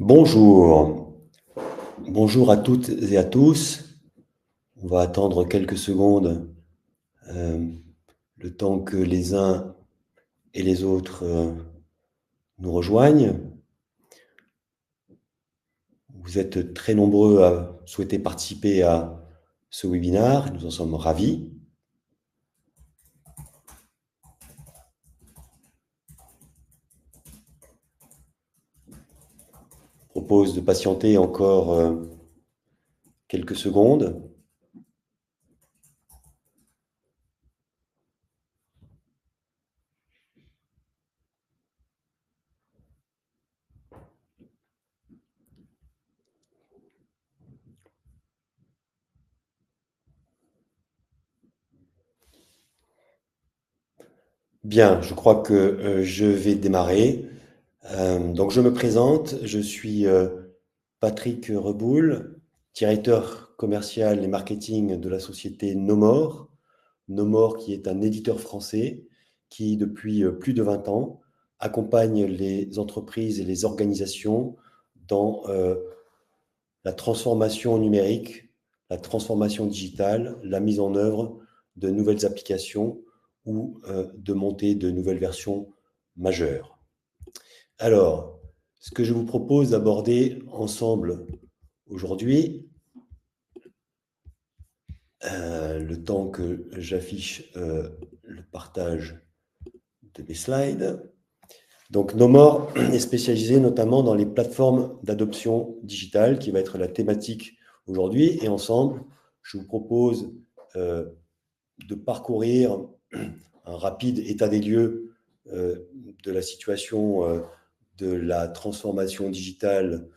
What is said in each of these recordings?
Bonjour, bonjour à toutes et à tous. On va attendre quelques secondes, euh, le temps que les uns et les autres nous rejoignent. Vous êtes très nombreux à souhaiter participer à ce webinaire, nous en sommes ravis. Je propose de patienter encore quelques secondes. Bien, je crois que je vais démarrer. Donc je me présente, je suis Patrick Reboul, directeur commercial et marketing de la société Nomor. Nomor qui est un éditeur français qui, depuis plus de 20 ans, accompagne les entreprises et les organisations dans la transformation numérique, la transformation digitale, la mise en œuvre de nouvelles applications ou de monter de nouvelles versions majeures. Alors, ce que je vous propose d'aborder ensemble aujourd'hui, le temps que j'affiche le partage de mes slides. Donc, Nomor est spécialisé notamment dans les plateformes d'adoption digitale, qui va être la thématique aujourd'hui. Et ensemble, je vous propose de parcourir un rapide état des lieux de la situation de la transformation digitale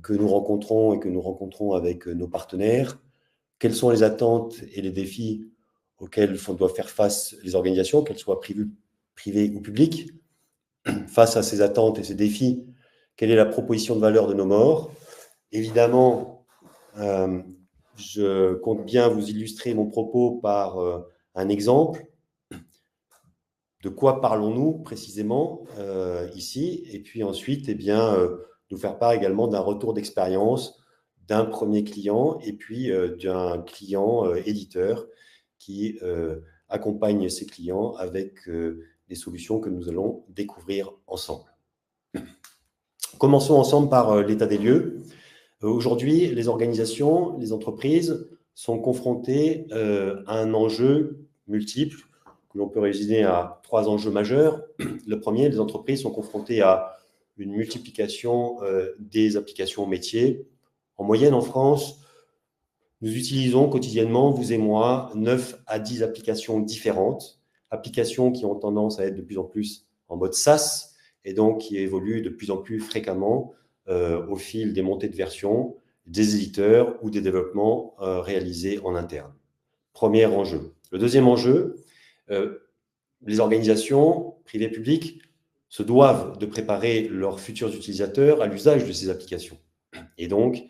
que nous rencontrons et que nous rencontrons avec nos partenaires. Quelles sont les attentes et les défis auxquels doivent faire face les organisations, qu'elles soient privées ou publiques? Face à ces attentes et ces défis, quelle est la proposition de valeur de Nomor? Évidemment, je compte bien vous illustrer mon propos par un exemple. De quoi parlons-nous précisément ici? Et puis ensuite, nous faire part également d'un retour d'expérience d'un premier client et puis d'un client éditeur qui accompagne ses clients avec des solutions que nous allons découvrir ensemble. Commençons ensemble par l'état des lieux. Aujourd'hui, les organisations, les entreprises sont confrontées à un enjeu multiple que l'on peut résumer à 3 enjeux majeurs. Le premier, les entreprises sont confrontées à une multiplication des applications métiers. En moyenne, en France, nous utilisons quotidiennement, vous et moi, 9 à 10 applications différentes, applications qui ont tendance à être de plus en plus en mode SaaS et donc qui évoluent de plus en plus fréquemment au fil des montées de version des éditeurs ou des développements réalisés en interne. Premier enjeu. Le deuxième enjeu, les organisations privées publiques se doivent de préparer leurs futurs utilisateurs à l'usage de ces applications. Et donc,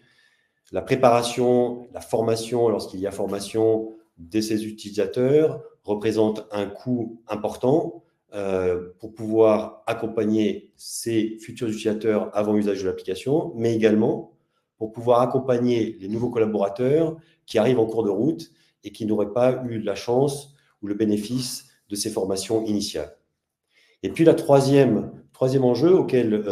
la préparation, la formation, lorsqu'il y a formation de ces utilisateurs, représente un coût important pour pouvoir accompagner ces futurs utilisateurs avant l'usage de l'application, mais également pour pouvoir accompagner les nouveaux collaborateurs qui arrivent en cours de route et qui n'auraient pas eu la chance ou le bénéfice de ces formations initiales. Et puis, le troisième enjeu auquel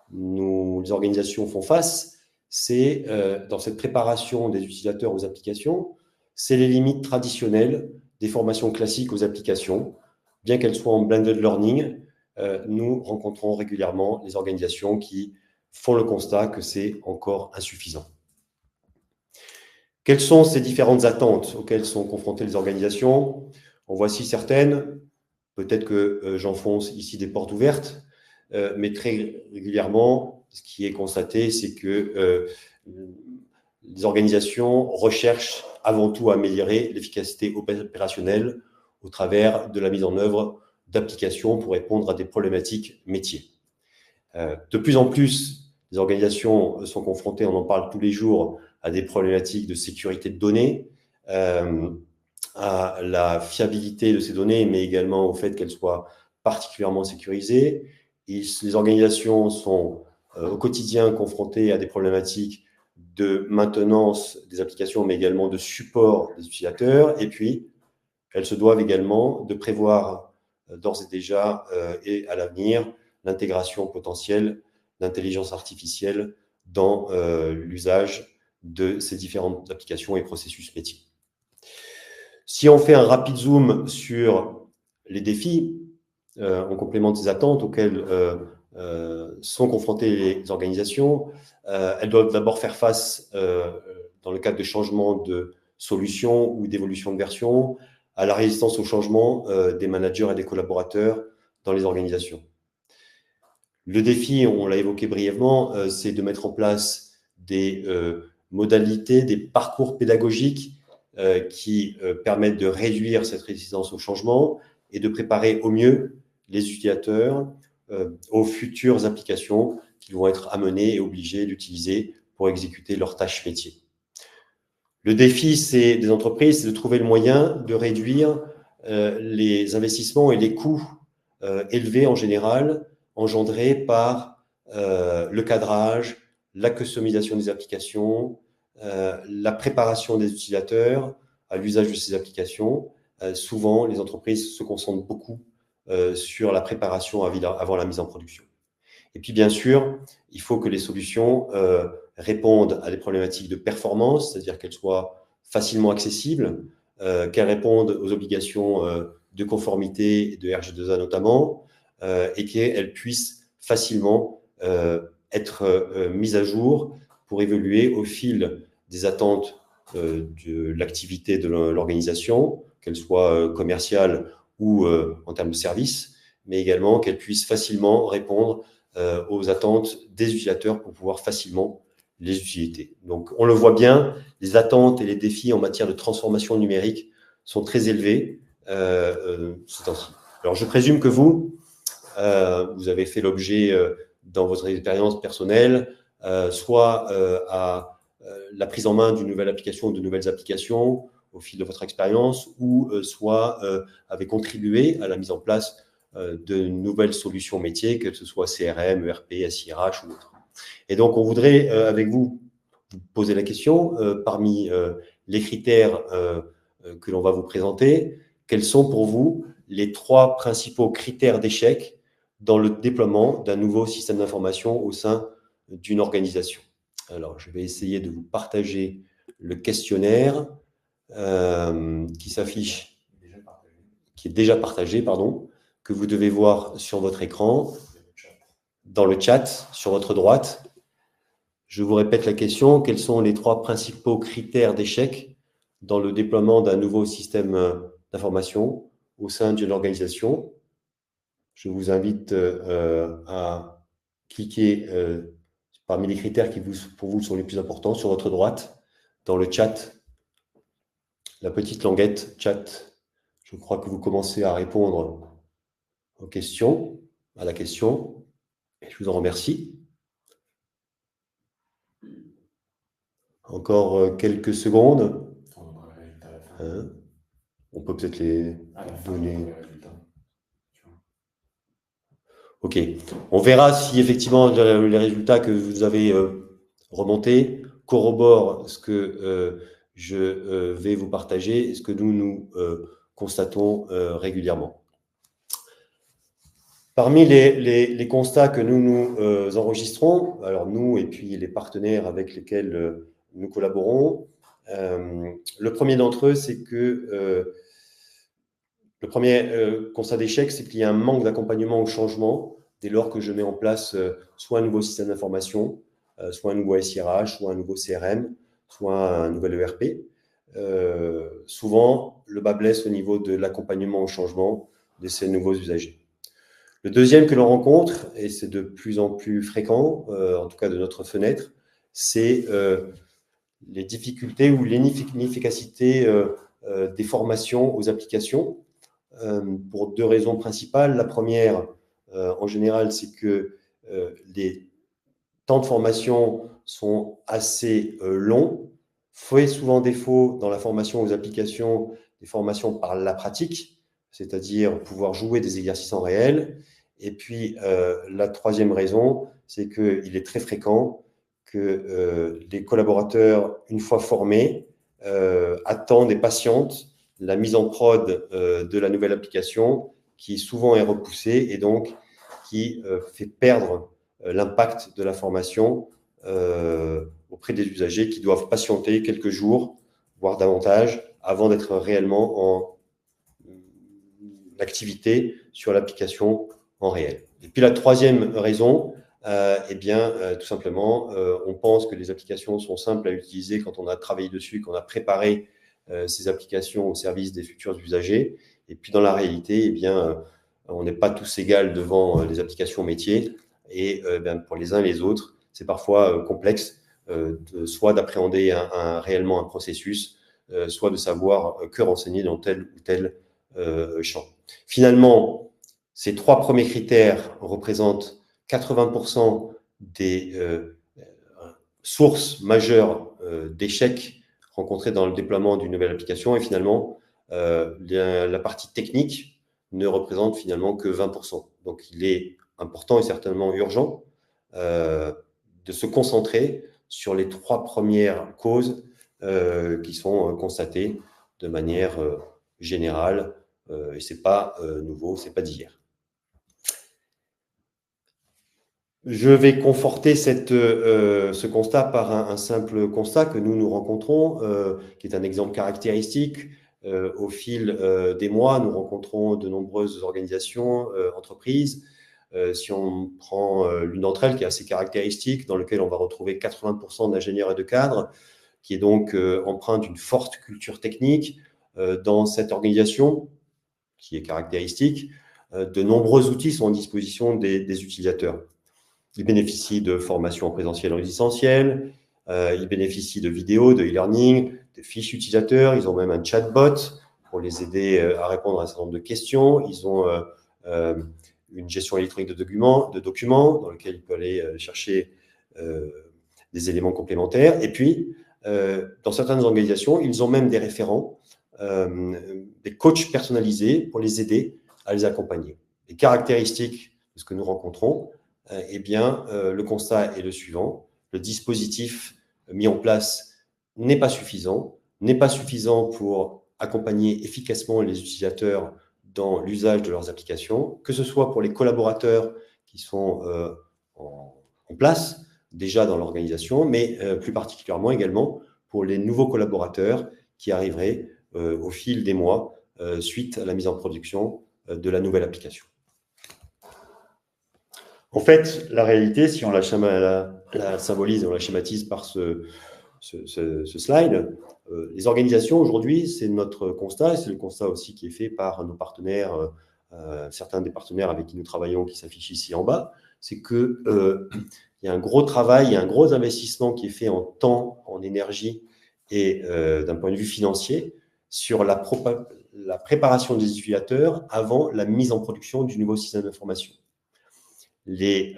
les organisations font face, c'est dans cette préparation des utilisateurs aux applications, c'est les limites traditionnelles des formations classiques aux applications. Bien qu'elles soient en blended learning, nous rencontrons régulièrement les organisations qui font le constat que c'est encore insuffisant. Quelles sont ces différentes attentes auxquelles sont confrontées les organisations? En voici certaines. Peut-être que j'enfonce ici des portes ouvertes, mais très régulièrement, ce qui est constaté, c'est que les organisations recherchent avant tout à améliorer l'efficacité opérationnelle au travers de la mise en œuvre d'applications pour répondre à des problématiques métiers. De plus en plus, les organisations sont confrontées, on en parle tous les jours, à des problématiques de sécurité de données, à la fiabilité de ces données, mais également au fait qu'elles soient particulièrement sécurisées. Les organisations sont au quotidien confrontées à des problématiques de maintenance des applications, mais également de support des utilisateurs. Et puis, elles se doivent également de prévoir d'ores et déjà et à l'avenir l'intégration potentielle d'intelligence artificielle dans l'usage de ces différentes applications et processus métiers. Si on fait un rapide zoom sur les défis, en complément des attentes auxquelles sont confrontées les organisations, elles doivent d'abord faire face, dans le cadre de changements de solutions ou d'évolution de version, à la résistance au changement des managers et des collaborateurs dans les organisations. Le défi, on l'a évoqué brièvement, c'est de mettre en place des modalités, des parcours pédagogiques qui permettent de réduire cette résistance au changement et de préparer au mieux les utilisateurs aux futures applications qu'ils vont être amenés et obligés d'utiliser pour exécuter leurs tâches métiers. Le défi des entreprises, c'est de trouver le moyen de réduire les investissements et les coûts élevés en général, engendrés par le cadrage, la customisation des applications, la préparation des utilisateurs à l'usage de ces applications. Souvent, les entreprises se concentrent beaucoup sur la préparation avant la mise en production. Et puis, bien sûr, il faut que les solutions répondent à des problématiques de performance, c'est-à-dire qu'elles soient facilement accessibles, qu'elles répondent aux obligations de conformité de RG2A notamment, et qu'elles puissent facilement être mises à jour pour évoluer au fil des attentes de l'activité de l'organisation, qu'elle soit commerciale ou en termes de services, mais également qu'elle puisse facilement répondre aux attentes des utilisateurs pour pouvoir facilement les utiliser. Donc, on le voit bien, les attentes et les défis en matière de transformation numérique sont très élevés ces temps-ci. Alors, je présume que vous avez fait l'objet dans votre expérience personnelle, soit à la prise en main d'une nouvelle application ou de nouvelles applications au fil de votre expérience, ou soit avez contribué à la mise en place de nouvelles solutions métiers, que ce soit CRM, ERP, SIRH ou autre. Et donc, on voudrait, avec vous poser la question, parmi les critères que l'on va vous présenter, quels sont pour vous les 3 principaux critères d'échec dans le déploiement d'un nouveau système d'information au sein d'une organisation? Alors, je vais essayer de vous partager le questionnaire qui s'affiche, qui est déjà partagé, pardon, que vous devez voir sur votre écran, dans le chat, sur votre droite. Je vous répète la question, quels sont les 3 principaux critères d'échec dans le déploiement d'un nouveau système d'information au sein d'une organisation? Je vous invite à cliquer parmi les critères qui, pour vous, sont les plus importants sur votre droite, dans le chat, la petite languette chat. Je crois que vous commencez à répondre aux questions, à la question, et je vous en remercie. Encore quelques secondes. On peut peut-être les donner. Ok. On verra si effectivement les résultats que vous avez remontés corroborent ce que je vais vous partager et ce que nous constatons régulièrement. Parmi les constats que nous enregistrons, alors nous et puis les partenaires avec lesquels nous collaborons, le premier d'entre eux, c'est que le premier constat d'échec, c'est qu'il y a un manque d'accompagnement au changement dès lors que je mets en place soit un nouveau système d'information, soit un nouveau SIRH, soit un nouveau CRM, soit un nouvel ERP. Souvent, le bât blesse au niveau de l'accompagnement au changement de ces nouveaux usagers. Le deuxième que l'on rencontre, et c'est de plus en plus fréquent, en tout cas de notre fenêtre, c'est les difficultés ou l'inefficacité des formations aux applications, pour 2 raisons principales. La première, en général, c'est que les temps de formation sont assez longs, fait souvent défaut dans la formation aux applications, des formations par la pratique, c'est-à-dire pouvoir jouer des exercices en réel, Et puis, la troisième raison, c'est qu'il est très fréquent que les collaborateurs, une fois formés, attendent et patientent la mise en prod de la nouvelle application qui souvent est repoussée et donc qui fait perdre l'impact de la formation auprès des usagers qui doivent patienter quelques jours, voire davantage, avant d'être réellement en activité sur l'application en réel. Et puis la troisième raison, tout simplement, on pense que les applications sont simples à utiliser quand on a travaillé dessus, qu'on a préparé ces applications au service des futurs usagers. Et puis dans la réalité, on n'est pas tous égaux devant les applications métiers. Et pour les uns et les autres, c'est parfois complexe, soit d'appréhender réellement un processus, soit de savoir que renseigner dans tel ou tel champ. Finalement, ces trois premiers critères représentent 80% des sources majeures d'échecs rencontrés dans le déploiement d'une nouvelle application. Et finalement, la partie technique ne représente finalement que 20%. Donc, il est important et certainement urgent de se concentrer sur les trois premières causes qui sont constatées de manière générale. Et ce n'est pas nouveau, ce n'est pas d'hier. Je vais conforter ce constat par un simple constat que nous rencontrons, qui est un exemple caractéristique. Au fil des mois, nous rencontrons de nombreuses organisations, entreprises. Si on prend l'une d'entre elles, qui est assez caractéristique, dans laquelle on va retrouver 80% d'ingénieurs et de cadres, qui est donc empreinte d'une forte culture technique. Dans cette organisation, qui est caractéristique, de nombreux outils sont à disposition des utilisateurs. Ils bénéficient de formations en présentiel ou en distanciel, ils bénéficient de vidéos, de e-learning, de fiches utilisateurs, ils ont même un chatbot pour les aider à répondre à un certain nombre de questions. Ils ont une gestion électronique de documents dans lequel ils peuvent aller chercher des éléments complémentaires. Et puis, dans certaines organisations, ils ont même des référents, des coachs personnalisés pour les aider à les accompagner. Les caractéristiques de ce que nous rencontrons, le constat est le suivant. Le dispositif mis en place n'est pas suffisant pour accompagner efficacement les utilisateurs dans l'usage de leurs applications, que ce soit pour les collaborateurs qui sont en place déjà dans l'organisation, mais plus particulièrement également pour les nouveaux collaborateurs qui arriveraient au fil des mois suite à la mise en production de la nouvelle application. En fait, la réalité, si on la symbolise et on la schématise par ce slide, les organisations aujourd'hui, c'est notre constat, et c'est le constat aussi qui est fait par nos partenaires, certains des partenaires avec qui nous travaillons, qui s'affichent ici en bas, c'est qu'il y a un gros travail, il y a un gros investissement qui est fait en temps, en énergie et d'un point de vue financier sur la préparation des utilisateurs avant la mise en production du nouveau système d'information. Les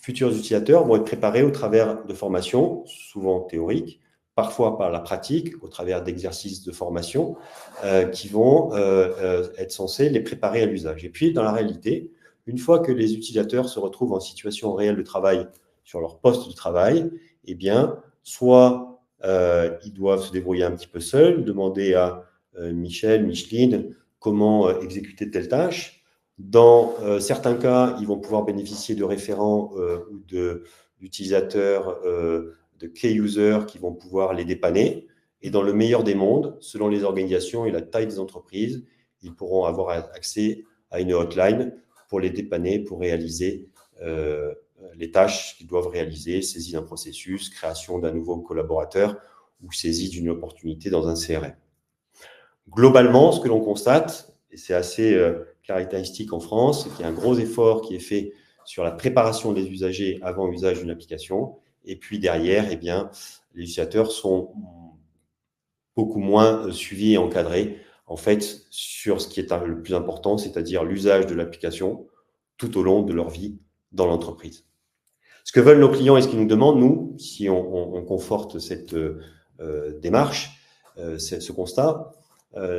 futurs utilisateurs vont être préparés au travers de formations, souvent théoriques, parfois par la pratique, au travers d'exercices de formation qui vont être censés les préparer à l'usage. Et puis, dans la réalité, une fois que les utilisateurs se retrouvent en situation réelle de travail sur leur poste de travail, soit ils doivent se débrouiller un petit peu seuls, demander à Michel, Micheline, comment exécuter telle tâche. Dans certains cas, ils vont pouvoir bénéficier de référents ou d'utilisateurs, de key users qui vont pouvoir les dépanner. Et dans le meilleur des mondes, selon les organisations et la taille des entreprises, ils pourront avoir accès à une hotline pour les dépanner, pour réaliser les tâches qu'ils doivent réaliser, saisie d'un processus, création d'un nouveau collaborateur ou saisie d'une opportunité dans un CRM. Globalement, ce que l'on constate, et c'est assez caractéristique en France, c'est qu'il y a un gros effort qui est fait sur la préparation des usagers avant usage d'une application. Et puis derrière, les utilisateurs sont beaucoup moins suivis et encadrés, en fait, sur ce qui est le plus important, c'est-à-dire l'usage de l'application tout au long de leur vie dans l'entreprise. Ce que veulent nos clients et ce qu'ils nous demandent, nous, si on conforte cette démarche, ce constat,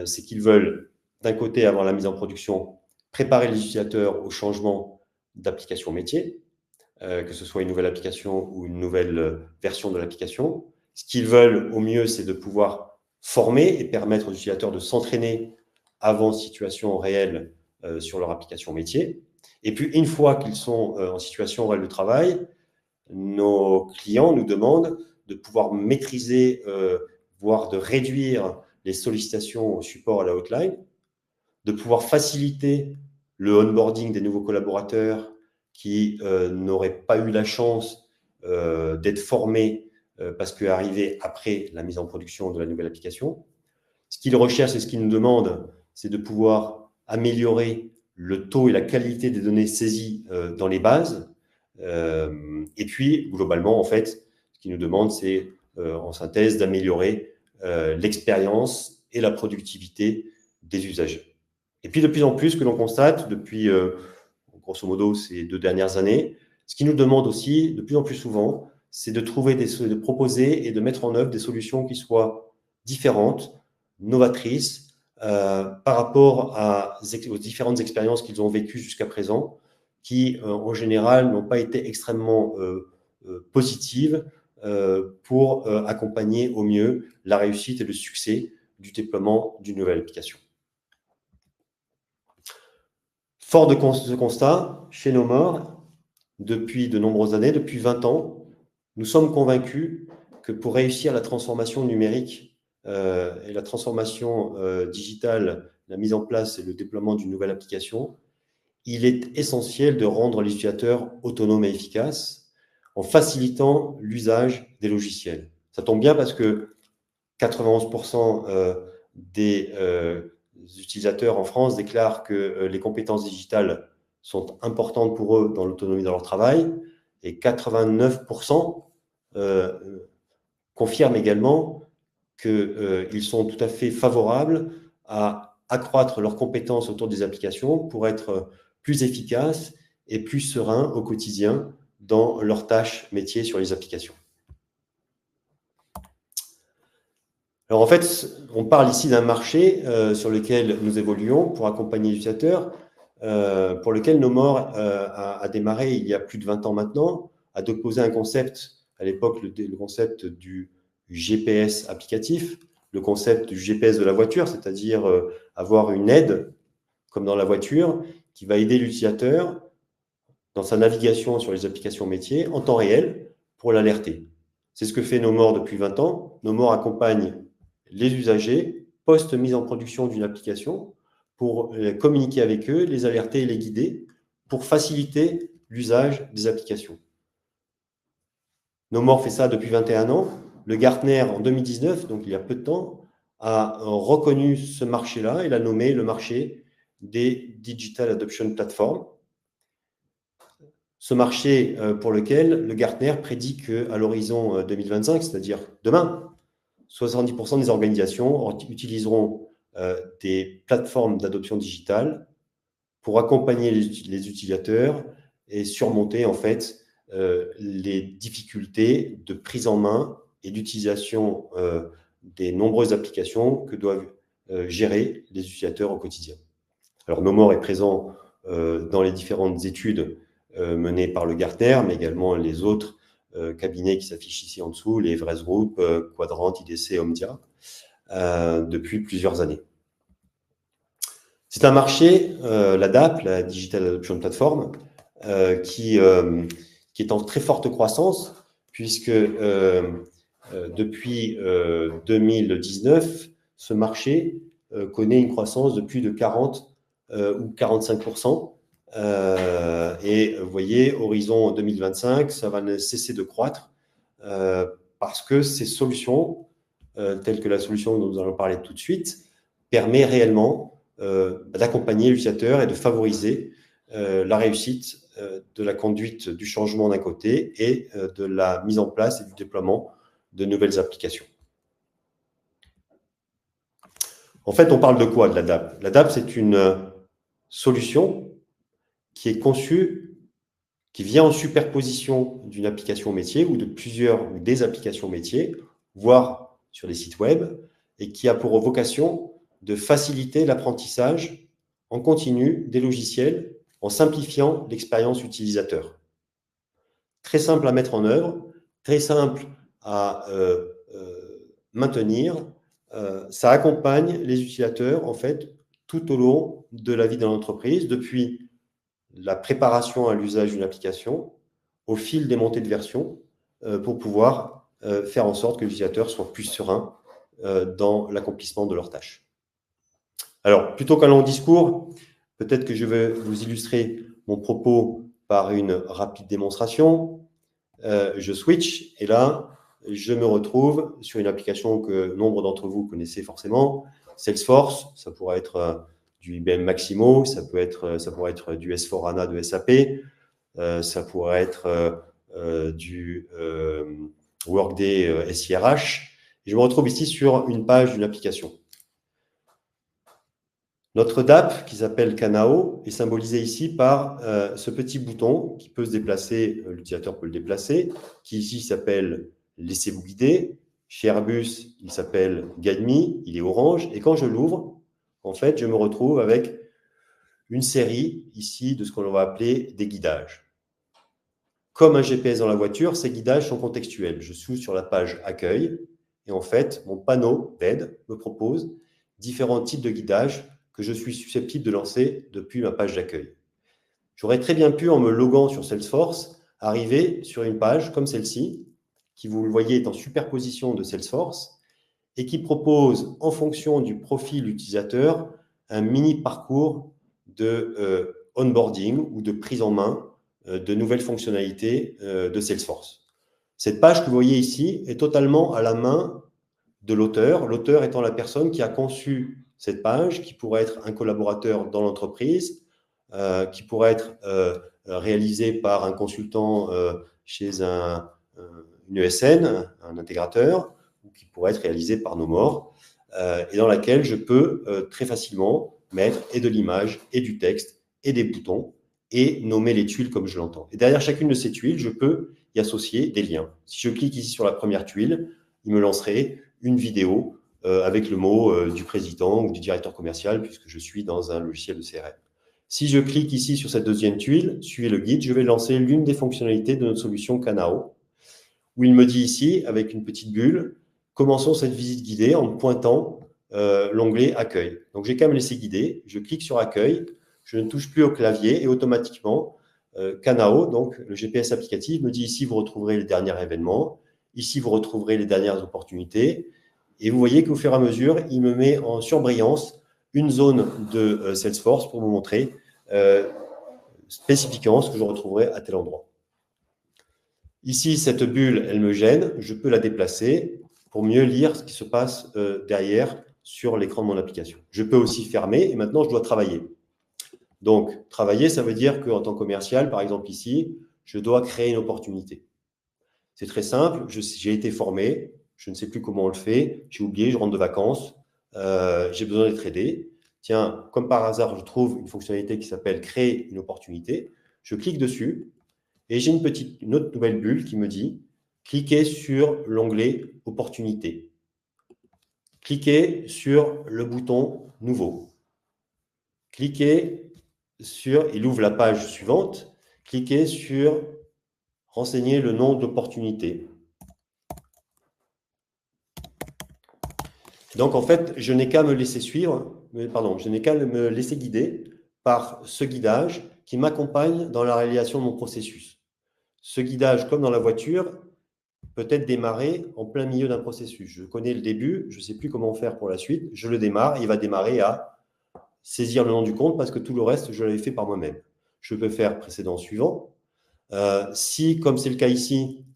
c'est qu'ils veulent, d'un côté, avoir la mise en production préparer les utilisateurs au changement d'application métier, que ce soit une nouvelle application ou une nouvelle version de l'application. Ce qu'ils veulent au mieux, c'est de pouvoir former et permettre aux utilisateurs de s'entraîner avant situation réelle sur leur application métier. Et puis, une fois qu'ils sont en situation réelle de travail, nos clients nous demandent de pouvoir maîtriser, voire de réduire les sollicitations au support à la hotline, de pouvoir faciliter le onboarding des nouveaux collaborateurs qui n'auraient pas eu la chance d'être formés parce qu'arrivaient après la mise en production de la nouvelle application. Ce qu'ils recherchent et ce qu'ils nous demandent, c'est de pouvoir améliorer le taux et la qualité des données saisies dans les bases. Et puis, globalement, en fait, ce qu'ils nous demandent, c'est en synthèse d'améliorer l'expérience et la productivité des usagers. Et puis, de plus en plus, ce que l'on constate depuis, grosso modo, ces 2 dernières années, ce qu'ils nous demandent aussi, de plus en plus souvent, c'est de de proposer et de mettre en œuvre des solutions qui soient différentes, novatrices, par rapport aux différentes expériences qu'ils ont vécues jusqu'à présent, qui, en général, n'ont pas été extrêmement positives pour accompagner au mieux la réussite et le succès du déploiement d'une nouvelle application. Fort de ce constat, chez Knowmore, depuis de nombreuses années, depuis 20 ans, nous sommes convaincus que pour réussir la transformation numérique et la transformation digitale, la mise en place et le déploiement d'une nouvelle application, il est essentiel de rendre les utilisateurs autonomes et efficaces en facilitant l'usage des logiciels. Ça tombe bien parce que 91% des utilisateurs en France déclarent que les compétences digitales sont importantes pour eux dans l'autonomie de leur travail et 89% confirment également qu'ils sont tout à fait favorables à accroître leurs compétences autour des applications pour être plus efficaces et plus sereins au quotidien dans leurs tâches métiers sur les applications. Alors en fait, on parle ici d'un marché sur lequel nous évoluons pour accompagner les utilisateurs, pour lequel Knowmore a démarré il y a plus de 20 ans maintenant, a déposé un concept, à l'époque le concept du GPS applicatif, le concept du GPS de la voiture, c'est-à-dire avoir une aide, comme dans la voiture, qui va aider l'utilisateur dans sa navigation sur les applications métiers en temps réel pour l'alerter. C'est ce que fait Knowmore depuis 20 ans. Knowmore accompagne les usagers post-mise en production d'une application pour communiquer avec eux, les alerter et les guider pour faciliter l'usage des applications. Knowmore fait ça depuis 21 ans. Le Gartner, en 2019, donc il y a peu de temps, a reconnu ce marché-là et l'a nommé le marché des Digital Adoption Platforms. Ce marché pour lequel le Gartner prédit qu'à l'horizon 2025, c'est-à-dire demain, 70% des organisations utiliseront des plateformes d'adoption digitale pour accompagner les utilisateurs et surmonter en fait les difficultés de prise en main et d'utilisation des nombreuses applications que doivent gérer les utilisateurs au quotidien. Alors, Knowmore est présent dans les différentes études menées par le Gartner, mais également les autres cabinets qui s'affichent ici en dessous, les Everest Group, Quadrant, IDC, Omdia, depuis plusieurs années. C'est un marché, la DAP, la Digital Adoption Platform, qui est en très forte croissance, puisque depuis 2019, ce marché connaît une croissance de plus de 40 ou 45%. Et vous voyez, horizon 2025, ça va ne cesser de croître parce que ces solutions, telles que la solution dont nous allons parler tout de suite, permet réellement d'accompagner l'utilisateur et de favoriser la réussite de la conduite du changement d'un côté et de la mise en place et du déploiement de nouvelles applications. En fait, on parle de quoi de la DAP? La DAP, c'est une solution qui est conçue, qui vient en superposition d'une application métier ou de plusieurs ou des applications métiers, voire sur les sites web, et qui a pour vocation de faciliter l'apprentissage en continu des logiciels en simplifiant l'expérience utilisateur. Très simple à mettre en œuvre, très simple à maintenir. Ça accompagne les utilisateurs, en fait, tout au long de la vie de l'entreprise, depuis la préparation à l'usage d'une application, au fil des montées de version, pour pouvoir faire en sorte que l'utilisateur soit plus serein dans l'accomplissement de leurs tâches. Alors, plutôt qu'un long discours, peut-être que je vais vous illustrer mon propos par une rapide démonstration. Je switch et là, je me retrouve sur une application que nombre d'entre vous connaissez forcément, Salesforce. Ça pourrait être du IBM Maximo, ça pourrait être du S4HANA de SAP, ça pourrait être du Workday SIRH. Et je me retrouve ici sur une page d'une application. Notre DAP, qui s'appelle Kanao, est symbolisé ici par ce petit bouton qui peut se déplacer, l'utilisateur peut le déplacer, qui ici s'appelle « Laissez-vous guider ». Chez Airbus, il s'appelle « Guide me », il est orange. Et quand je l'ouvre, en fait, je me retrouve avec une série ici de ce qu'on va appeler des guidages. Comme un GPS dans la voiture, ces guidages sont contextuels. Je suis sur la page « Accueil » et en fait, mon panneau d'aide me propose différents types de guidages que je suis susceptible de lancer depuis ma page d'accueil. J'aurais très bien pu, en me loguant sur Salesforce, arriver sur une page comme celle-ci, qui, vous le voyez, est en superposition de Salesforce, et qui propose, en fonction du profil utilisateur, un mini parcours de onboarding ou de prise en main de nouvelles fonctionnalités de Salesforce. Cette page que vous voyez ici est totalement à la main de l'auteur, l'auteur étant la personne qui a conçu cette page, qui pourrait être un collaborateur dans l'entreprise, qui pourrait être réalisé par un consultant chez une ESN, un intégrateur, ou qui pourrait être réalisé par nos morts, et dans laquelle je peux très facilement mettre et de l'image, et du texte, et des boutons, et nommer les tuiles comme je l'entends. Et derrière chacune de ces tuiles, je peux y associer des liens. Si je clique ici sur la première tuile, il me lancerait une vidéo avec le mot du président ou du directeur commercial, puisque je suis dans un logiciel de CRM. Si je clique ici sur cette deuxième tuile, suivez le guide, je vais lancer l'une des fonctionnalités de notre solution Kanao, où il me dit ici, avec une petite bulle, commençons cette visite guidée en pointant l'onglet Accueil. Donc, j'ai qu'à me laisser guider, je clique sur Accueil, je ne touche plus au clavier et automatiquement, Kanao, donc le GPS applicatif, me dit ici, vous retrouverez les derniers événements, ici, vous retrouverez les dernières opportunités. Et vous voyez qu'au fur et à mesure, il me met en surbrillance une zone de Salesforce pour vous montrer spécifiquement ce que je retrouverai à tel endroit. Ici, cette bulle, elle me gêne. Je peux la déplacer pour mieux lire ce qui se passe derrière sur l'écran de mon application. Je peux aussi fermer et maintenant, je dois travailler. Donc, travailler, ça veut dire qu'en tant que commercial, par exemple ici, je dois créer une opportunité. C'est très simple. J'ai été formé. Je ne sais plus comment on le fait, j'ai oublié, je rentre de vacances, j'ai besoin d'être aidé. Tiens, comme par hasard, je trouve une fonctionnalité qui s'appelle « Créer une opportunité ». Je clique dessus et j'ai une autre nouvelle bulle qui me dit « Cliquez sur l'onglet « Opportunité ». Cliquez sur le bouton « Nouveau ». Cliquez sur, il ouvre la page suivante, cliquez sur « Renseigner le nom d'opportunité ». Donc, en fait, je n'ai qu'à me laisser je n'ai qu'à me laisser guider par ce guidage qui m'accompagne dans la réalisation de mon processus. Ce guidage, comme dans la voiture, peut être démarré en plein milieu d'un processus. Je connais le début, je ne sais plus comment faire pour la suite, je le démarre, il va démarrer à saisir le nom du compte parce que tout le reste, je l'avais fait par moi-même. Je peux faire précédent suivant. Si, comme c'est le cas ici,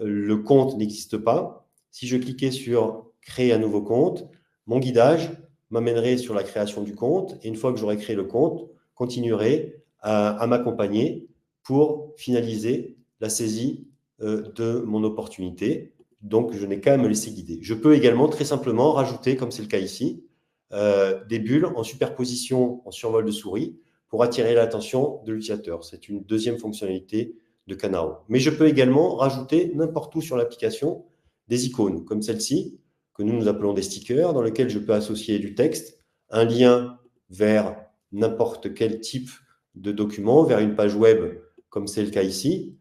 le compte n'existe pas, si je cliquais sur créer un nouveau compte, mon guidage m'amènerait sur la création du compte et une fois que j'aurai créé le compte, continuerai à m'accompagner pour finaliser la saisie de mon opportunité. Donc, je n'ai qu'à me laisser guider. Je peux également très simplement rajouter, comme c'est le cas ici, des bulles en superposition, en survol de souris pour attirer l'attention de l'utilisateur. C'est une deuxième fonctionnalité de Kanao. Mais je peux également rajouter n'importe où sur l'application des icônes, comme celle-ci, que nous appelons des stickers, dans lesquels je peux associer du texte, un lien vers n'importe quel type de document vers une page web, comme c'est le cas ici,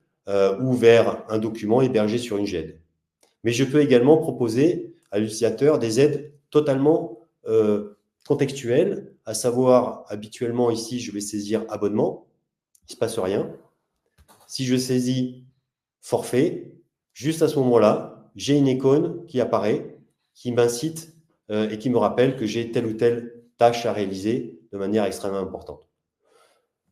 ou vers un document hébergé sur une GED. Mais je peux également proposer à l'utilisateur des aides totalement contextuelles, à savoir, habituellement ici, je vais saisir abonnement, il ne se passe rien. Si je saisis forfait, juste à ce moment-là, j'ai une icône qui apparaît, qui m'incite et qui me rappelle que j'ai telle ou telle tâche à réaliser de manière extrêmement importante.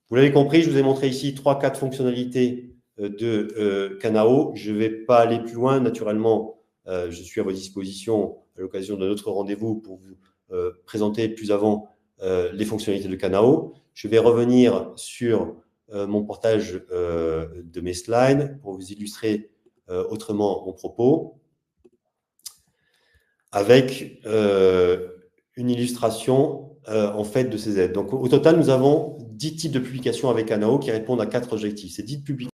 Vous l'avez compris, je vous ai montré ici 3-4 fonctionnalités de Kanao. Je ne vais pas aller plus loin. Naturellement, je suis à votre disposition à l'occasion de notre rendez-vous pour vous présenter plus avant les fonctionnalités de Kanao. Je vais revenir sur mon portage de mes slides pour vous illustrer autrement mon propos avec une illustration en fait de ces aides. Donc au total, nous avons 10 types de publications avec Kanao qui répondent à 4 objectifs. Ces 10 publications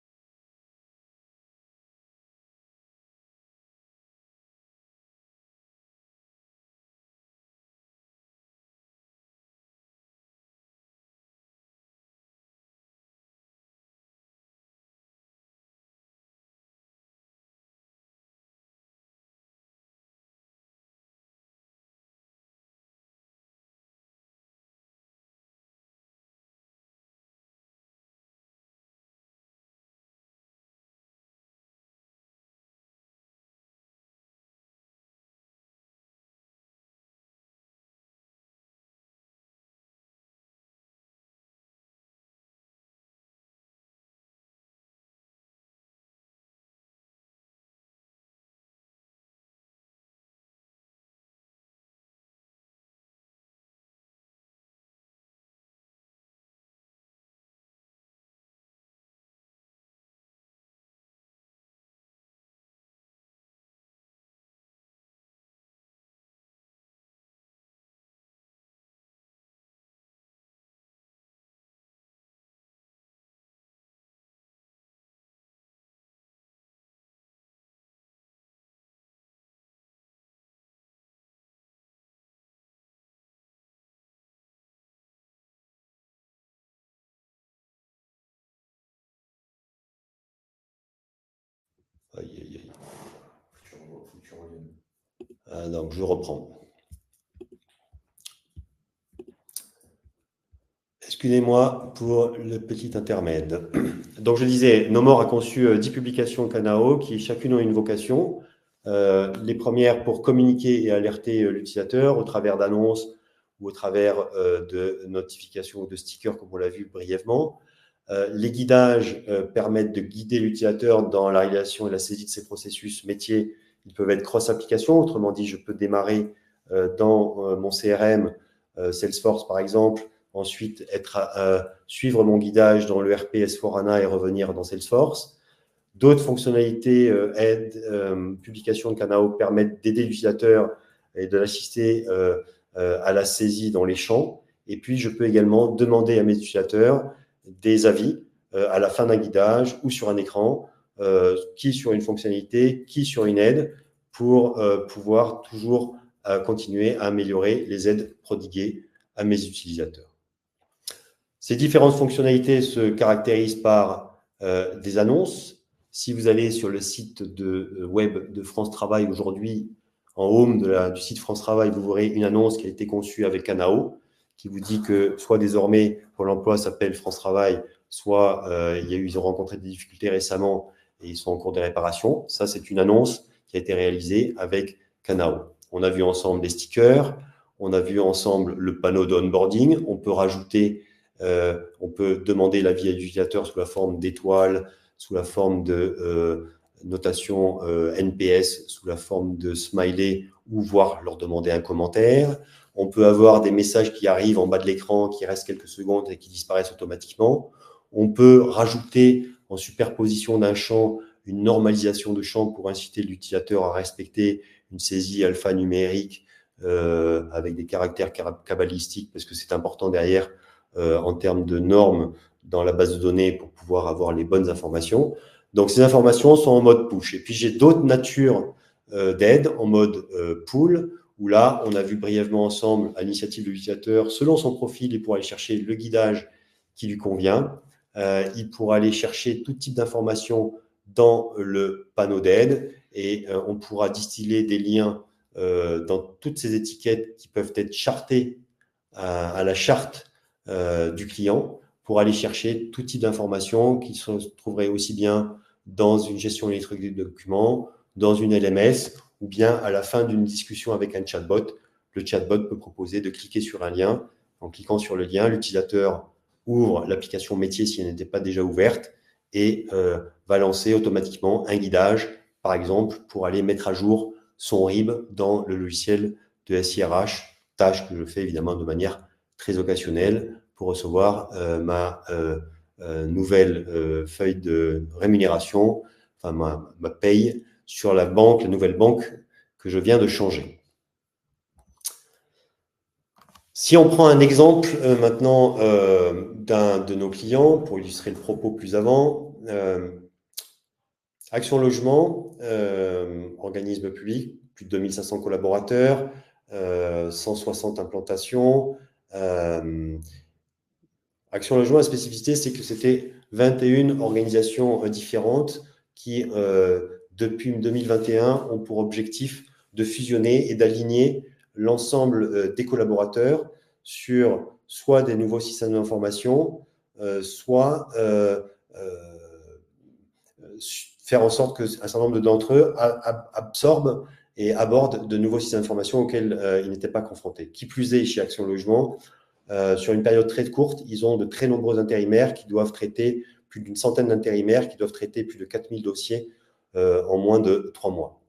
donc, je reprends. Excusez-moi pour le petit intermède. Donc, je disais, Nomor a conçu 10 publications Kanao qui chacune ont une vocation. Les premières pour communiquer et alerter l'utilisateur au travers d'annonces ou au travers de notifications ou de stickers, comme on l'a vu brièvement. Les guidages permettent de guider l'utilisateur dans la réalisation et la saisie de ses processus métiers. Ils peuvent être cross-applications, autrement dit, je peux démarrer dans mon CRM, Salesforce par exemple, ensuite suivre mon guidage dans l'ERP S4HANA et revenir dans Salesforce. D'autres fonctionnalités publication de Kanao permettent d'aider l'utilisateur et de l'assister à la saisie dans les champs. Et puis, je peux également demander à mes utilisateurs des avis à la fin d'un guidage ou sur un écran, qui sur une fonctionnalité, qui sur une aide, pour pouvoir toujours continuer à améliorer les aides prodiguées à mes utilisateurs. Ces différentes fonctionnalités se caractérisent par des annonces. Si vous allez sur le site web de France Travail aujourd'hui, en home du site France Travail, vous verrez une annonce qui a été conçue avec Kanao, qui vous dit que soit désormais Pôle emploi s'appelle France Travail, soit ils ont rencontré des difficultés récemment et ils sont en cours de réparation. Ça, c'est une annonce qui a été réalisée avec Kanao. On a vu ensemble des stickers, on a vu ensemble le panneau d'onboarding. On peut rajouter, on peut demander l'avis à l'utilisateur sous la forme d'étoiles, sous la forme de notation NPS, sous la forme de smiley, ou voire leur demander un commentaire. On peut avoir des messages qui arrivent en bas de l'écran, qui restent quelques secondes et qui disparaissent automatiquement. On peut rajouter en superposition d'un champ une normalisation de champ pour inciter l'utilisateur à respecter une saisie alphanumérique avec des caractères cabalistiques, parce que c'est important derrière en termes de normes dans la base de données pour pouvoir avoir les bonnes informations. Donc, ces informations sont en mode push. Et puis, j'ai d'autres natures d'aides en mode pull, où là, on a vu brièvement ensemble, à l'initiative de l'utilisateur, selon son profil, il pourra aller chercher le guidage qui lui convient. Il pourra aller chercher tout type d'informations dans le panneau d'aide et on pourra distiller des liens dans toutes ces étiquettes qui peuvent être chartées à la charte du client pour aller chercher tout type d'informations qui se trouveraient aussi bien dans une gestion électronique de documents, dans une LMS ou bien à la fin d'une discussion avec un chatbot. Le chatbot peut proposer de cliquer sur un lien. En cliquant sur le lien, l'utilisateur ouvre l'application métier si elle n'était pas déjà ouverte et va lancer automatiquement un guidage, par exemple, pour aller mettre à jour son RIB dans le logiciel de SIRH, tâche que je fais évidemment de manière très occasionnelle pour recevoir ma nouvelle feuille de rémunération, enfin ma paye sur la banque, la nouvelle banque que je viens de changer. Si on prend un exemple maintenant d'un de nos clients, pour illustrer le propos plus avant, Action Logement, organisme public, plus de 2500 collaborateurs, 160 implantations. Action Logement, la spécificité, c'est que c'était 21 organisations différentes qui, depuis 2021, ont pour objectif de fusionner et d'aligner l'ensemble des collaborateurs sur soit des nouveaux systèmes d'information, soit faire en sorte qu'un certain nombre d'entre eux absorbent et abordent de nouveaux systèmes d'information auxquels ils n'étaient pas confrontés. Qui plus est, chez Action Logement, sur une période très courte, ils ont de très nombreux intérimaires qui doivent traiter, plus d'une centaine d'intérimaires qui doivent traiter plus de 4000 dossiers en moins de 3 mois.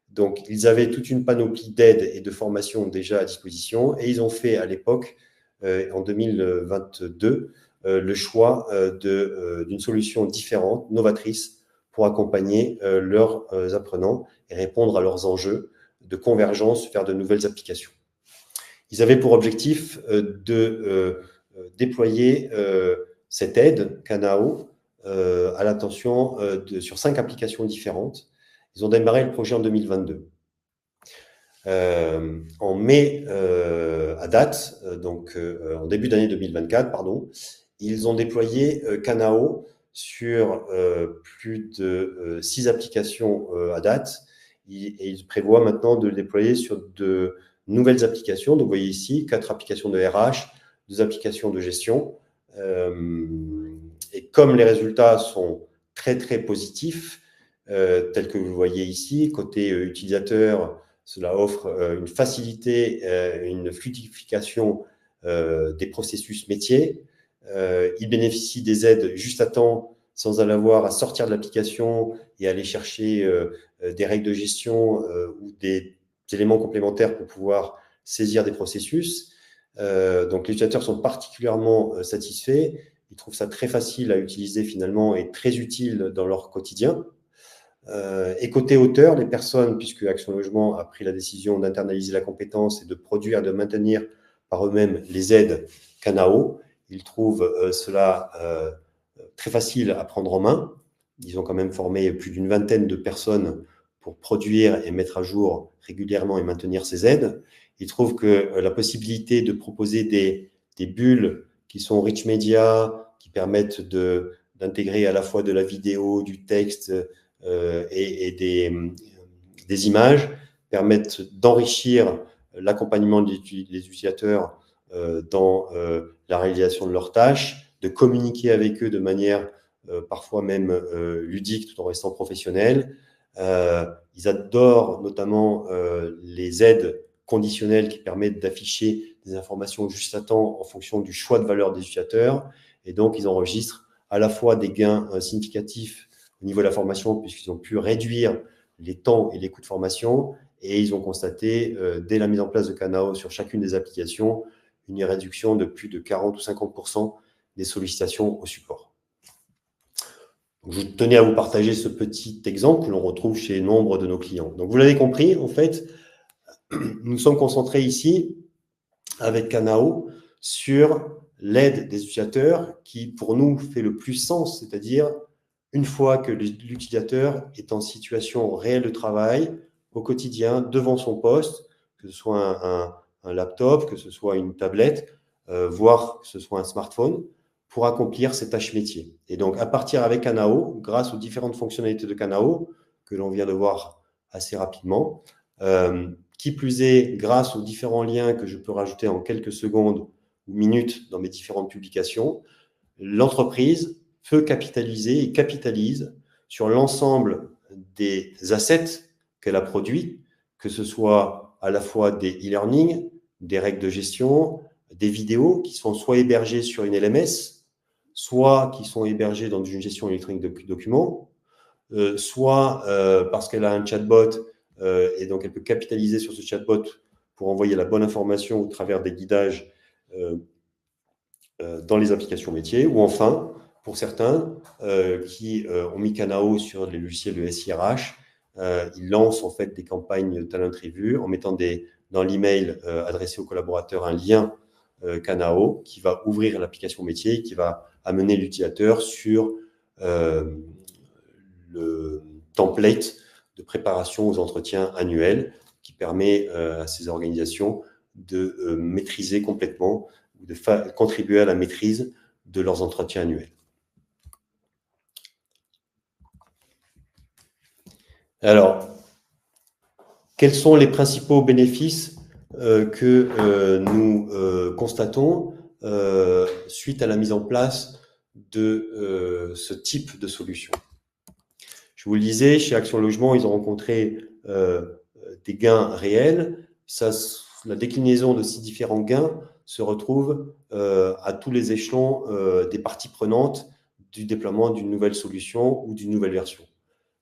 Donc, ils avaient toute une panoplie d'aides et de formations déjà à disposition et ils ont fait à l'époque, en 2022, le choix d'une solution différente, novatrice, pour accompagner leurs apprenants et répondre à leurs enjeux de convergence vers de nouvelles applications. Ils avaient pour objectif de déployer cette aide Kanao à l'attention sur 5 applications différentes. Ils ont démarré le projet en 2022. En mai à date, donc en début d'année 2024, pardon, ils ont déployé Kanao sur plus de 6 applications à date et ils prévoient maintenant de le déployer sur de nouvelles applications. Donc, vous voyez ici 4 applications de RH, 2 applications de gestion. Et comme les résultats sont très, très positifs, tels que vous le voyez ici, côté utilisateur, cela offre une facilité, une fluidification des processus métiers. Ils bénéficient des aides juste à temps sans avoir à sortir de l'application et aller chercher des règles de gestion ou des éléments complémentaires pour pouvoir saisir des processus. Donc, les utilisateurs sont particulièrement satisfaits. Ils trouvent ça très facile à utiliser finalement et très utile dans leur quotidien. Et côté auteur, les personnes, puisque Action Logement a pris la décision d'internaliser la compétence et de produire et de maintenir par eux-mêmes les aides Kanao, ils trouvent cela très facile à prendre en main. Ils ont quand même formé plus d'une vingtaine de personnes pour produire et mettre à jour régulièrement et maintenir ces aides. Ils trouvent que la possibilité de proposer des bulles qui sont rich media, qui permettent d'intégrer à la fois de la vidéo, du texte et des images, permettent d'enrichir l'accompagnement des utilisateurs dans la réalisation de leurs tâches, de communiquer avec eux de manière parfois même ludique tout en restant professionnel. Ils adorent notamment les aides conditionnelles qui permettent d'afficher des informations juste à temps en fonction du choix de valeur des utilisateurs. Et donc, ils enregistrent à la fois des gains significatifs au niveau de la formation puisqu'ils ont pu réduire les temps et les coûts de formation. Et ils ont constaté, dès la mise en place de Kanao sur chacune des applications, une réduction de plus de 40 ou 50% des sollicitations au support. Donc, je tenais à vous partager ce petit exemple que l'on retrouve chez nombre de nos clients. Donc, vous l'avez compris, en fait, nous sommes concentrés ici, avec Kanao, sur l'aide des utilisateurs qui, pour nous, fait le plus sens, c'est-à-dire une fois que l'utilisateur est en situation réelle de travail, au quotidien, devant son poste, que ce soit un laptop, que ce soit une tablette, voire que ce soit un smartphone, pour accomplir ces tâches métiers. Et donc, à partir avec Kanao, grâce aux différentes fonctionnalités de Kanao, que l'on vient de voir assez rapidement, qui plus est, grâce aux différents liens que je peux rajouter en quelques secondes ou minutes dans mes différentes publications, l'entreprise peut capitaliser et capitalise sur l'ensemble des assets qu'elle a produits, que ce soit à la fois des e-learning, des règles de gestion, des vidéos qui sont soit hébergées sur une LMS, soit qui sont hébergées dans une gestion électronique de documents, soit parce qu'elle a un chatbot et donc elle peut capitaliser sur ce chatbot pour envoyer la bonne information au travers des guidages dans les applications métiers, ou enfin, pour certains qui ont mis Kanao sur les logiciels de SIRH, ils lancent en fait des campagnes de talent review en mettant dans l'email adressé aux collaborateurs un lien Kanao qui va ouvrir l'application métier, qui va amener l'utilisateur sur le template de préparation aux entretiens annuels qui permet à ces organisations de maîtriser complètement ou de contribuer à la maîtrise de leurs entretiens annuels. Alors, quels sont les principaux bénéfices que nous constatons suite à la mise en place de ce type de solution? Je vous le disais, chez Action Logement, ils ont rencontré des gains réels. La déclinaison de ces différents gains se retrouve à tous les échelons des parties prenantes du déploiement d'une nouvelle solution ou d'une nouvelle version.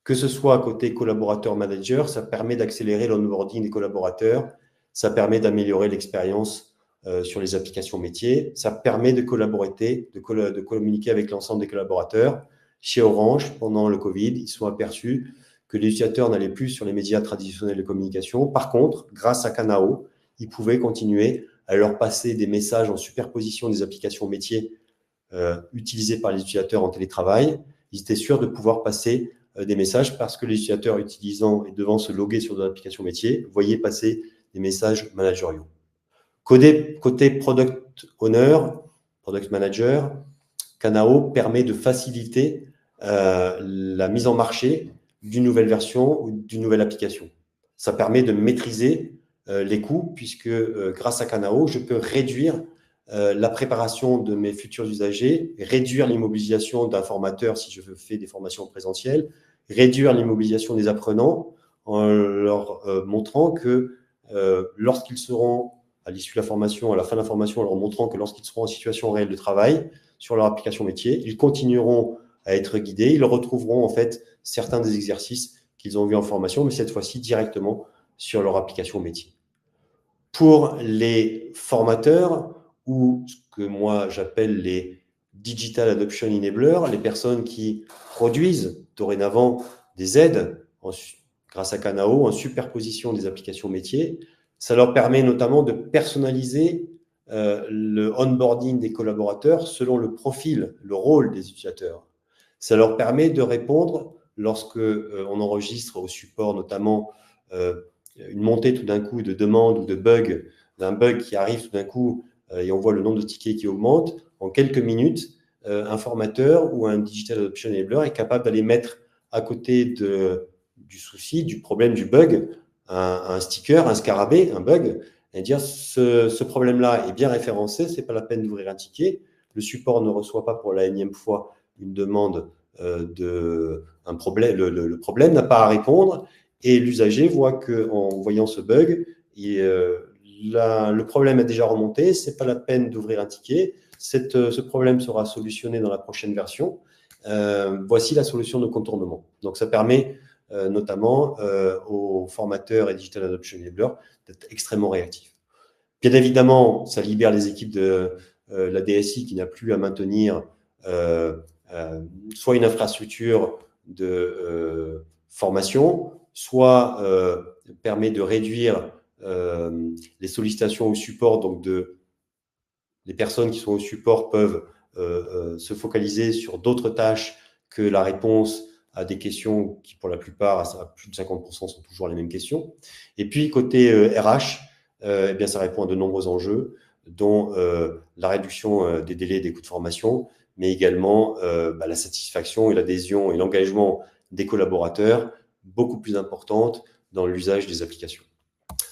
Que ce soit à côté collaborateur-manager, ça permet d'accélérer l'onboarding des collaborateurs, ça permet d'améliorer l'expérience sur les applications métiers, ça permet de collaborer, de communiquer avec l'ensemble des collaborateurs. Chez Orange, pendant le Covid, ils se sont aperçus que les utilisateurs n'allaient plus sur les médias traditionnels de communication. Par contre, grâce à Kanao, ils pouvaient continuer à leur passer des messages en superposition des applications métiers utilisées par les utilisateurs en télétravail. Ils étaient sûrs de pouvoir passer des messages parce que les utilisateurs utilisant et devant se loguer sur des applications métiers voyaient passer des messages managériaux. Côté product owner, product manager, Kanao permet de faciliter la mise en marché d'une nouvelle version ou d'une nouvelle application. Ça permet de maîtriser les coûts puisque grâce à Kanao, je peux réduire la préparation de mes futurs usagers, réduire l'immobilisation d'un formateur si je fais des formations présentielles, réduire l'immobilisation des apprenants en leur montrant que lorsqu'ils seront à l'issue de la formation, à la fin de la formation, en leur montrant que lorsqu'ils seront en situation réelle de travail sur leur application métier, ils continueront à être guidés, ils retrouveront en fait certains des exercices qu'ils ont vus en formation, mais cette fois-ci directement sur leur application métier. Pour les formateurs, ou ce que moi j'appelle les Digital Adoption Enablers, les personnes qui produisent dorénavant des aides grâce à Kanao en superposition des applications métiers, ça leur permet notamment de personnaliser le onboarding des collaborateurs selon le profil, le rôle des utilisateurs. Ça leur permet de répondre lorsque on enregistre au support notamment une montée tout d'un coup de demandes ou de bugs, d'un bug qui arrive tout d'un coup et on voit le nombre de tickets qui augmente. En quelques minutes, un formateur ou un Digital Adoption Enabler est capable d'aller mettre à côté du souci, du problème, du bug, un sticker, un scarabée, un bug, et dire ce problème-là est bien référencé, c'est pas la peine d'ouvrir un ticket. Le support ne reçoit pas pour la énième fois une demande un problème. Le problème n'a pas à répondre et l'usager voit qu'en voyant ce bug, le problème est déjà remonté, c'est pas la peine d'ouvrir un ticket. Ce problème sera solutionné dans la prochaine version. Voici la solution de contournement. Donc, ça permet notamment aux formateurs et Digital Adoption Enablers d'être extrêmement réactifs. Bien évidemment, ça libère les équipes de la DSI qui n'a plus à maintenir soit une infrastructure de formation, soit permet de réduire les sollicitations au support, donc les personnes qui sont au support peuvent se focaliser sur d'autres tâches que la réponse à des questions qui, pour la plupart, à plus de 50%, sont toujours les mêmes questions. Et puis, côté RH, eh bien, ça répond à de nombreux enjeux, dont la réduction des délais des coûts de formation, mais également la satisfaction et l'adhésion et l'engagement des collaborateurs beaucoup plus importante dans l'usage des applications.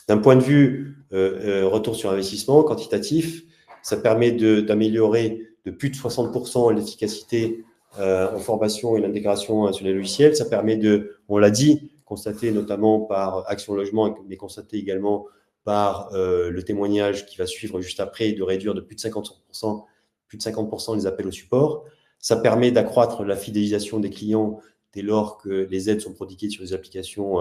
D'un point de vue retour sur investissement quantitatif, ça permet d'améliorer de plus de 60% l'efficacité en formation et l'intégration sur les logiciels. Ça permet on l'a dit, constaté notamment par Action Logement, mais constaté également par le témoignage qui va suivre juste après, de réduire de plus de 50% les appels au support. Ça permet d'accroître la fidélisation des clients dès lors que les aides sont prodiguées sur les applications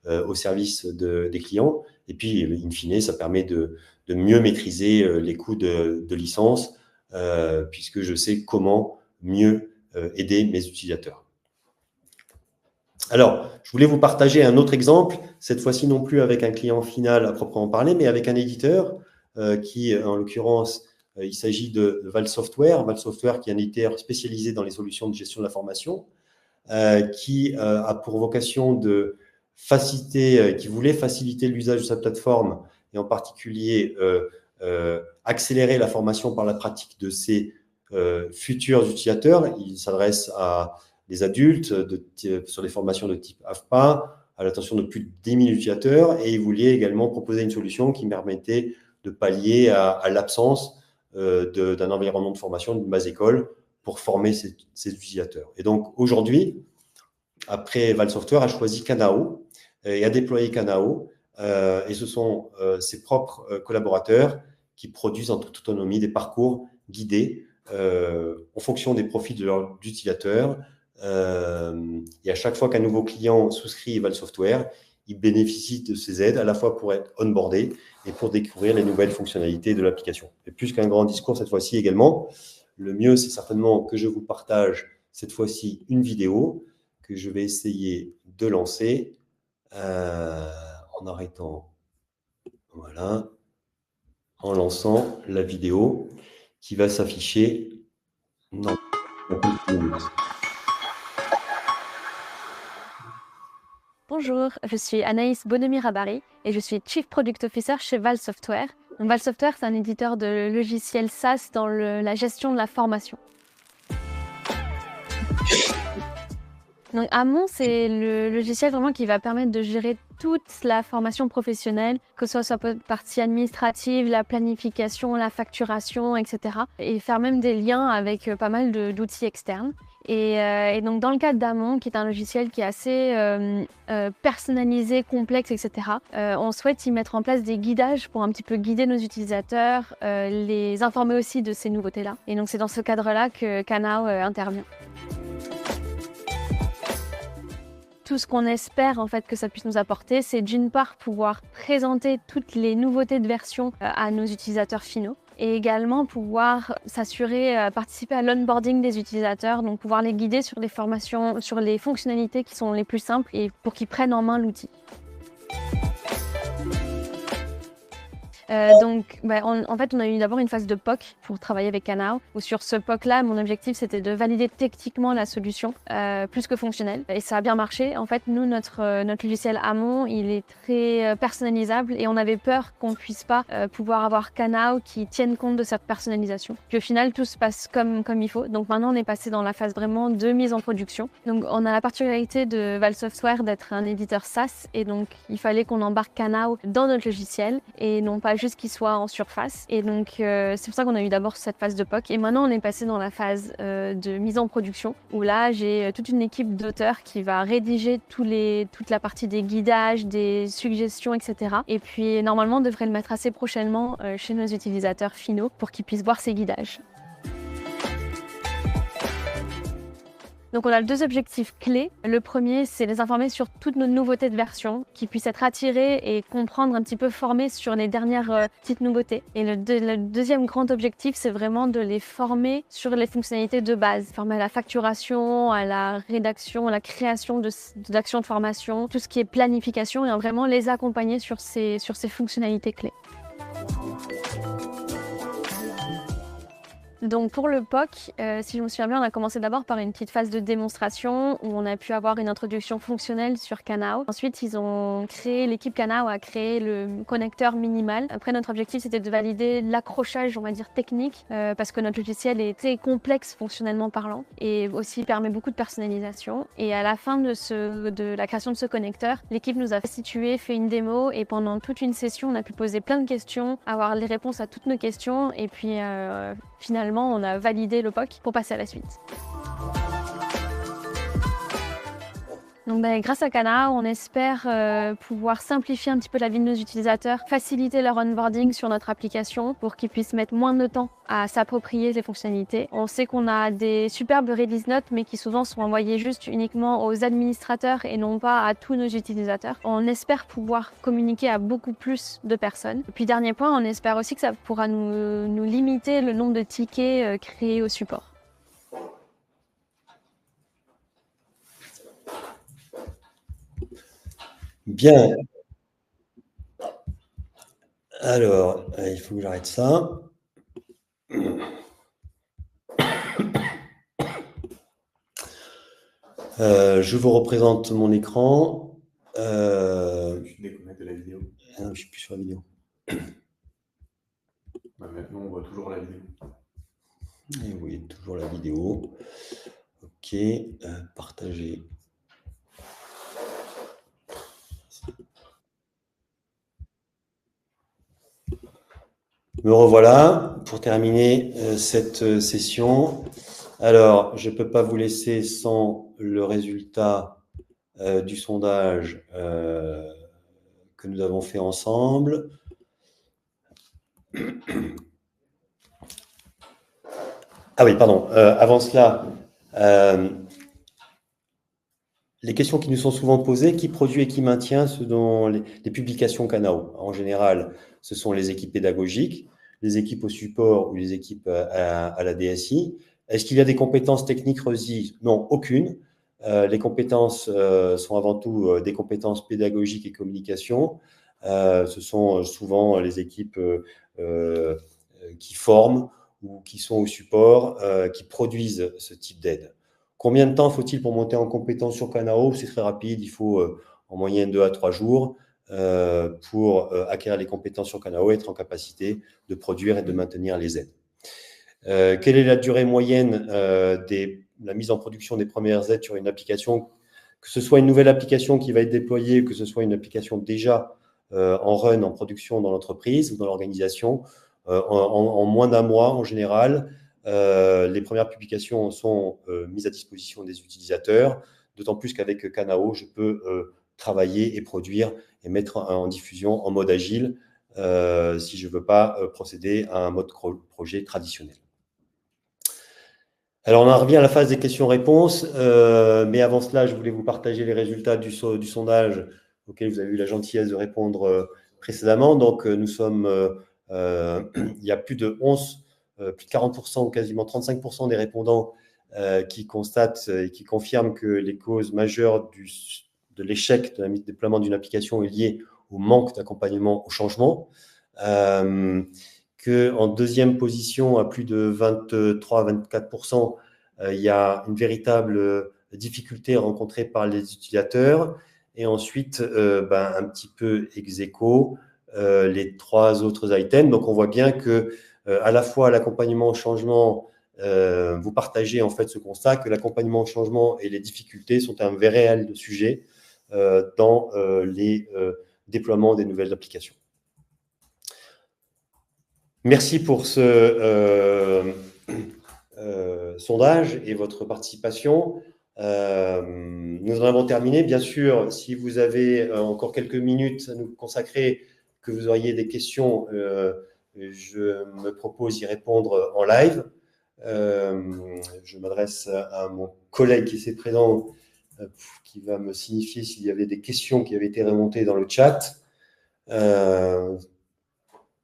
au service des clients. Et puis, in fine, ça permet de mieux maîtriser les coûts de licence, puisque je sais comment mieux aider mes utilisateurs. Alors, je voulais vous partager un autre exemple, cette fois-ci non plus avec un client final à proprement parler, mais avec un éditeur qui, en l'occurrence, il s'agit de Val Software. Val Software, qui est un éditeur spécialisé dans les solutions de gestion de la formation, qui a pour vocation de faciliter, qui voulait faciliter l'usage de sa plateforme et en particulier accélérer la formation par la pratique de ses futurs utilisateurs. Il s'adresse à des adultes sur des formations de type AFPA, à l'attention de plus de 10 000 utilisateurs, et il voulait également proposer une solution qui permettait de pallier à l'absence d'un environnement de formation, d'une base école, pour former ces utilisateurs. Et donc, aujourd'hui, après, Val Software a choisi Kanao et a déployé Kanao, et ce sont ses propres collaborateurs qui produisent en toute autonomie des parcours guidés en fonction des profils de leurs utilisateurs. Et à chaque fois qu'un nouveau client souscrit Val Software, il bénéficie de ces aides à la fois pour être onboardé et pour découvrir les nouvelles fonctionnalités de l'application. Et plus qu'un grand discours cette fois-ci également, le mieux, c'est certainement que je vous partage cette fois-ci une vidéo que je vais essayer de lancer en arrêtant, voilà, en lançant la vidéo qui va s'afficher dans quelques minutes. Bonjour, je suis Anaïs Bonomi-Rabari et je suis Chief Product Officer chez Val Software. Donc, Val Software, c'est un éditeur de logiciels SaaS dans la gestion de la formation. Donc, Amon, c'est le logiciel vraiment qui va permettre de gérer toute la formation professionnelle, que ce soit la partie administrative, la planification, la facturation, etc. Et faire même des liens avec pas mal d'outils externes. Et donc, dans le cadre d'Amon, qui est un logiciel qui est assez personnalisé, complexe, etc., on souhaite y mettre en place des guidages pour un petit peu guider nos utilisateurs, les informer aussi de ces nouveautés-là. Et donc, c'est dans ce cadre-là que Kanao intervient. Tout ce qu'on espère en fait que ça puisse nous apporter, c'est d'une part pouvoir présenter toutes les nouveautés de version à nos utilisateurs finaux et également pouvoir s'assurer, participer à l'onboarding des utilisateurs, donc pouvoir les guider sur les formations, sur les fonctionnalités qui sont les plus simples et pour qu'ils prennent en main l'outil. En fait, on a eu d'abord une phase de POC pour travailler avec Kanao, où sur ce POC-là, mon objectif, c'était de valider techniquement la solution, plus que fonctionnelle. Et ça a bien marché. En fait, nous, notre logiciel Amon, il est très personnalisable et on avait peur qu'on ne puisse pas pouvoir avoir Kanao qui tienne compte de cette personnalisation. Puis au final, tout se passe comme il faut. Donc maintenant, on est passé dans la phase vraiment de mise en production. Donc on a la particularité de Val Software d'être un éditeur SaaS et donc il fallait qu'on embarque Kanao dans notre logiciel et non pas juste qu'il soit en surface. Et donc c'est pour ça qu'on a eu d'abord cette phase de POC et maintenant on est passé dans la phase de mise en production où là j'ai toute une équipe d'auteurs qui va rédiger toute la partie des guidages, des suggestions, etc. Et puis normalement on devrait le mettre assez prochainement chez nos utilisateurs finaux pour qu'ils puissent voir ces guidages. Donc on a deux objectifs clés. Le premier, c'est les informer sur toutes nos nouveautés de version, qu'ils puissent être attirés et comprendre un petit peu, formés sur les dernières petites nouveautés. Et le deuxième grand objectif, c'est vraiment de les former sur les fonctionnalités de base. Former à la facturation, à la rédaction, à la création d'actions de formation, tout ce qui est planification et vraiment les accompagner sur ces fonctionnalités clés. Donc pour le POC, si je me souviens bien, on a commencé d'abord par une petite phase de démonstration où on a pu avoir une introduction fonctionnelle sur Canao. Ensuite, l'équipe Canao a créé le connecteur minimal. Après, notre objectif, c'était de valider l'accrochage, on va dire, technique, parce que notre logiciel est très complexe fonctionnellement parlant et aussi permet beaucoup de personnalisation. Et à la fin de la création de ce connecteur, l'équipe nous a fait une démo et pendant toute une session, on a pu poser plein de questions, avoir les réponses à toutes nos questions et puis finalement, on a validé le POC pour passer à la suite. Donc, grâce à Canao, on espère pouvoir simplifier un petit peu la vie de nos utilisateurs, faciliter leur onboarding sur notre application pour qu'ils puissent mettre moins de temps à s'approprier les fonctionnalités. On sait qu'on a des superbes release notes, mais qui souvent sont envoyées juste uniquement aux administrateurs et non pas à tous nos utilisateurs. On espère pouvoir communiquer à beaucoup plus de personnes. Et puis, dernier point, on espère aussi que ça pourra nous limiter le nombre de tickets créés au support. Bien. Alors, il faut que j'arrête ça. Je vous représente mon écran. Tu déconnectes la vidéo. Ah non, je ne suis plus sur la vidéo. Maintenant, on voit toujours la vidéo. Et oui, toujours la vidéo. Ok, partager. Me revoilà pour terminer cette session. Alors, je ne peux pas vous laisser sans le résultat du sondage que nous avons fait ensemble. Ah oui, pardon. Avant cela, les questions qui nous sont souvent posées, qui produit et qui maintient les publications Canao? En général, ce sont les équipes pédagogiques, les équipes au support ou les équipes à la DSI. Est-ce qu'il y a des compétences techniques requis? Non, aucune. Les compétences sont avant tout des compétences pédagogiques et communication. Ce sont souvent les équipes qui forment ou qui sont au support, qui produisent ce type d'aide. Combien de temps faut-il pour monter en compétence sur Canao? C'est très rapide, il faut en moyenne 2 à 3 jours pour acquérir les compétences sur Canao et être en capacité de produire et de maintenir les aides. Quelle est la durée moyenne de la mise en production des premières aides sur une application, que ce soit une nouvelle application qui va être déployée ou que ce soit une application déjà en run, en production dans l'entreprise ou dans l'organisation? En moins d'un mois en général. Les premières publications sont mises à disposition des utilisateurs, d'autant plus qu'avec Canao, je peux travailler et produire et mettre en diffusion en mode agile si je ne veux pas procéder à un mode projet traditionnel. Alors, on en revient à la phase des questions-réponses, mais avant cela, je voulais vous partager les résultats du sondage auquel vous avez eu la gentillesse de répondre précédemment. Donc, nous sommes, il y a plus de 40%, quasiment 35% des répondants qui constatent et qui confirment que les causes majeures de l'échec de déploiement d'une application est liée au manque d'accompagnement au changement. Qu'en deuxième position, à plus de 23-24%, il y a une véritable difficulté rencontrée par les utilisateurs. Et ensuite, un petit peu ex aequo, les 3 autres items. Donc, on voit bien que à la fois l'accompagnement au changement, vous partagez en fait ce constat que l'accompagnement au changement et les difficultés sont un vrai réel sujet dans les déploiements des nouvelles applications. Merci pour ce sondage et votre participation. Nous en avons terminé. Bien sûr, si vous avez encore quelques minutes à nous consacrer, que vous auriez des questions, je me propose d'y répondre en live. Je m'adresse à mon collègue qui est présent, qui va me signifier s'il y avait des questions qui avaient été remontées dans le chat.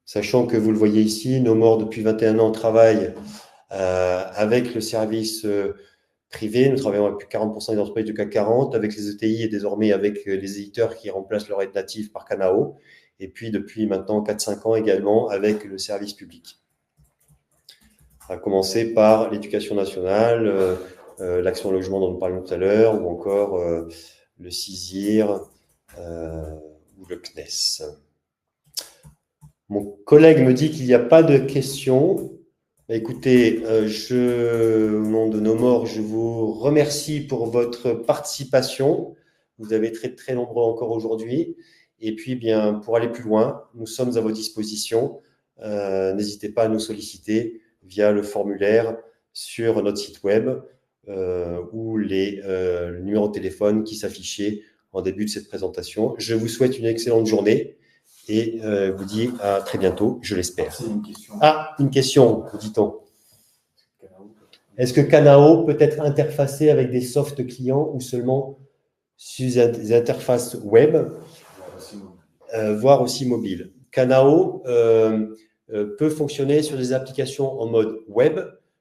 Sachant que vous le voyez ici, Nos Morts depuis 21 ans travaillent avec le service privé. Nous travaillons avec plus de 40% des entreprises du CAC 40, avec les ETI et désormais avec les éditeurs qui remplacent leur aide native par Canao. Et puis depuis maintenant 4-5 ans également avec le service public. à commencer par l'éducation nationale, l'action logement dont nous parlions tout à l'heure, ou encore le CISIR ou le CNES. Mon collègue me dit qu'il n'y a pas de questions. Écoutez, au nom de nos morts, je vous remercie pour votre participation. Vous avez été très nombreux encore aujourd'hui. Et puis, bien, pour aller plus loin, nous sommes à votre disposition. N'hésitez pas à nous solliciter via le formulaire sur notre site web ou le numéro de téléphone qui s'affichait en début de cette présentation. Je vous souhaite une excellente journée et vous dis à très bientôt, je l'espère. C'est une question. Ah, une question, dit-on. Est-ce que Kanao peut être interfacé avec des softs clients ou seulement sur des interfaces web, voire aussi mobile? Kanao peut fonctionner sur des applications en mode web,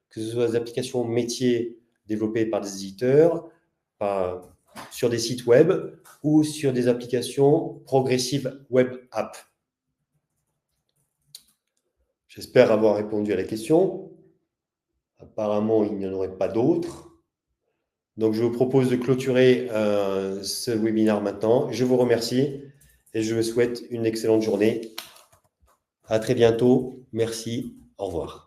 que ce soit des applications métiers développées par des éditeurs, sur des sites web ou sur des applications progressives web app. J'espère avoir répondu à la question. Apparemment, il n'y en aurait pas d'autres. Donc, je vous propose de clôturer ce webinaire maintenant. Je vous remercie et je vous souhaite une excellente journée. À très bientôt. Merci. Au revoir.